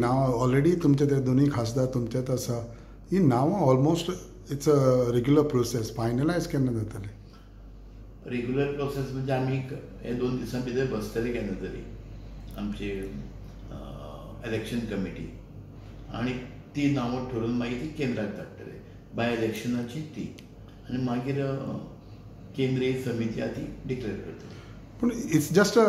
नांव ऑलरेडी तुमचे ते दोन्ही खासदार तुमचेच आसा. ही नांवां almost it's a regular process. Finalise केन्ना जातले? रेग्युलर प्रोसेस म्हणजे आमी हे 2 दिसां भितर बसतले केन्ना तरी आमची इलेक्शन कमिटी आनी ती नांवां ठरवून मागीर ती केंद्राक धाडटले. बाय इलेक्शनाची ती आनी मागीर केंद्रीय समिती आहा ती डिक्लेअर करतली. पूण इट्स जस्ट अ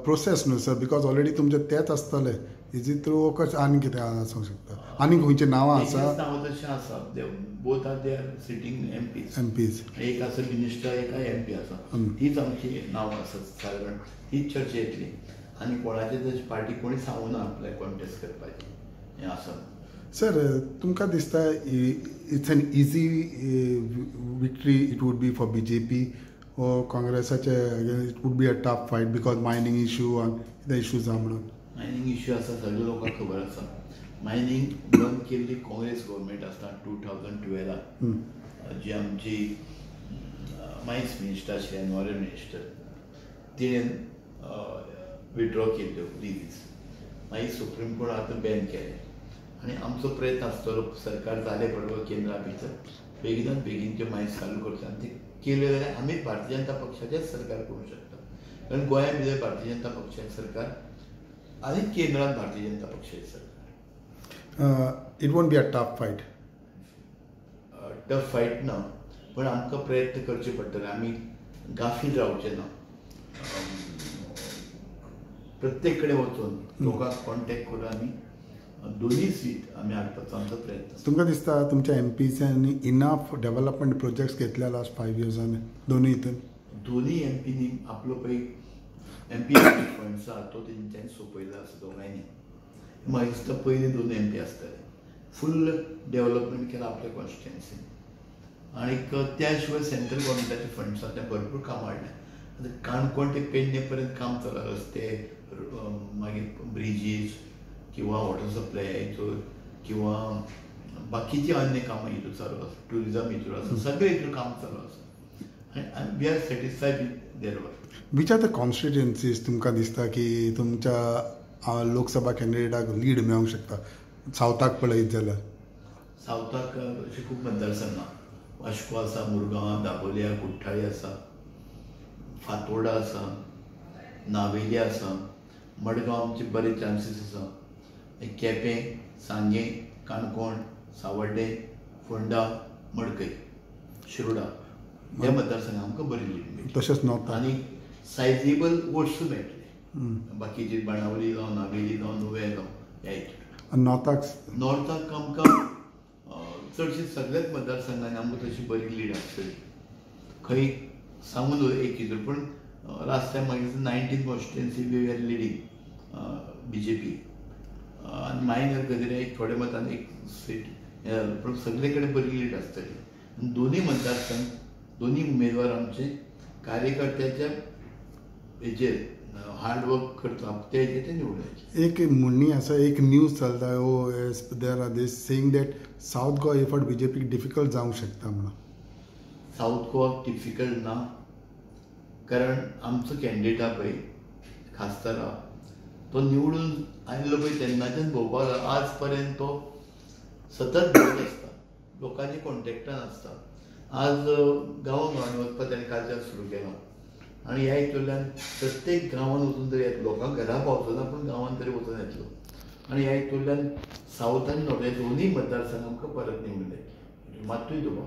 प्रोसेस न्हू सर, बिकॉज ऑलरेडी तुमचे तेच आसतले. इज इट थ्रू कशें आनी कितें आसूंक शकता? आनी खंयचे नांवां आसा? नांवां तशें आसा. Both are they are sitting MPs. एक आसा मिनिस्टर, एक एमपी आसा. हीच आमची नांवां आसात सादारण. हीच चर्चा येतली आनी कोणाचे तशी पार्टी कोणी सांगूं ना आपल्याक कॉन्टेस्ट करपाची हें आसा. सर, तुमकां दिसता it's an easy victory it would be for BJP or काँग्रेसाचे it would be a tough fight because mining issue आनी कितें इश्यूज आहा म्हणून? मायनींग इश्यू आसा, सगळ्या लोकांक खबर आसा. मायनींग बंद केल्ली काँग्रेस गव्हर्मेंट आसता 2012 जी आमची मायन्स मिनिस्टर आशिल्ली, एनवायरमेंट मिनिस्टर, तिणेन विथड्रॉ केल्ल्यो लिव्ज. मागीर सुप्रीम कोर्ट आतां बॅन केलें आनी आमचो प्रयत्न आसतलो सरकार जाले बरोबर केंद्रा भितर बेगिनात बेगीन त्यो मायन्स चालू करता आनी ते केले जाल्यार आमी भारतीय जनता पक्षाचेच सरकार करूंक शकता. कारण गोंया भितर भारतीय जनता पक्षाचें सरकार आनी केंद्रांत भारतीय जनता पक्षाचें सरकार. It won't be a tough fight. Tough fight ना, पण आमकां प्रयत्न करचे पडटले. आमी गाफील रावचे ना. प्रत्येक कडेन वचून लोकांक कॉन्टेक्ट करून आमी दोनूय सीट आमी हाडपाचो आमचो प्रयत्न. तुमकां दिसता तुमच्या एमपीजांनी इनफ डेव्हलपमेंट प्रोजेक्ट्स घेतल्या लास्ट 5 इयर्सांनी दोनूय हितून? दोनूय एमपीनी आपलो पळय एमपी फंड्स आसा तो तेंच्यांनी सोंपयला आसा दोगांयनी. म्हाका दिसता पयलीं 2 एमपी आसतले. फूल डेव्हलपमेंट केलां आपल्या कॉन्स्टिट्युएन्सीन आनीक त्या शिवाय सेंट्रल गव्हर्मेंटाचे फंड्स आसा ते भरपूर काम हाडले. आतां काणकोण ते पेडणे पर्यंत काम चालू आसा. रस्ते, मागीर ब्रिजीस किंवा वॉटर सप्लाय हितूर किंवा बाकीची अन्य कामां हितूर चालू आसा. ट्युरिजम हितूर आसा. सगळे हितूर काम चालू आसा आनी we are satisfied with their work. Which are the constituencies तुमकां दिसता की तुमच्या लोकसभा कॅन्डिडेटाक लीड मेळोंक शकता? सावथाक पळयत जाल्यार सावथाक अशे खूब मतदारसंघ आसा. वास्को आसा, मुरगांव, दाबोलिया, कुठ्ठाळी आसा, फातोर्डा आसा, नावेली आसा, मडगांव आमचे बरे चान्सीस आसा. केपें, सांगें, काणकोण, सावर्डे, फोंडा, मडकय, शिरोडा ह्या मतदारसंघात आमकां बरी लीड मेळटली. तशेंच नॉर्थ आनी सायजेबल वोट्सूय मेळटले. बाकीची बाणावली जावं, नावेली जावं, नुवें जावं ह्या हितूर. नॉर्थाक आमकां चडशे सगळ्याच मतदारसंघांनी आमकां तशी बरी लीड आसतली. खंय सांगून दवर एक हितूर, पूण लास्ट टायम मागीर 19 constituency we are leading BJP आनी मायनर गजरे एक थोड्या मतान एक सीट हें जालें, पूण सगळे कडेन बरी लीड आसतली. दोनूय मतदारसंघ दोनूय उमेदवार आमचे कार्यकर्त्याच्या हेचेर हार्डवर्क करता ते हेचेर ते निवडायचे. एक म्हणणी आसा, एक न्यूज चलता there are these saying that south Goa हे फावट BJPक डिफिकल्ट जावंक शकता म्हणून. सावथ गोवाक डिफिकल्ट ना, कारण आमचो कॅन्डिडेट आहा पळय खासदार आहा तो निवडून आयिल्लो पळय तेन्नाच्यान भोवपाक आज पर्यंत तो सतत भोंवत आसता, लोकांच्या कॉन्टेक्टान आसता. आज गांवांनी वचपाक ताणें कालच्यान सुरू केलां आनी ह्या हितूंतल्यान प्रत्येक गांवांत वचून तरी येतलो. लोकांक घरा पावचो ना पूण गांवांत तरी वचून येतलो. आनी ह्या हितूंतल्यान सावथ आनी नॉर्थ हे दोनूय मतदारसंघ आमकां परत निवडून जाय. मात्तूय दुबाव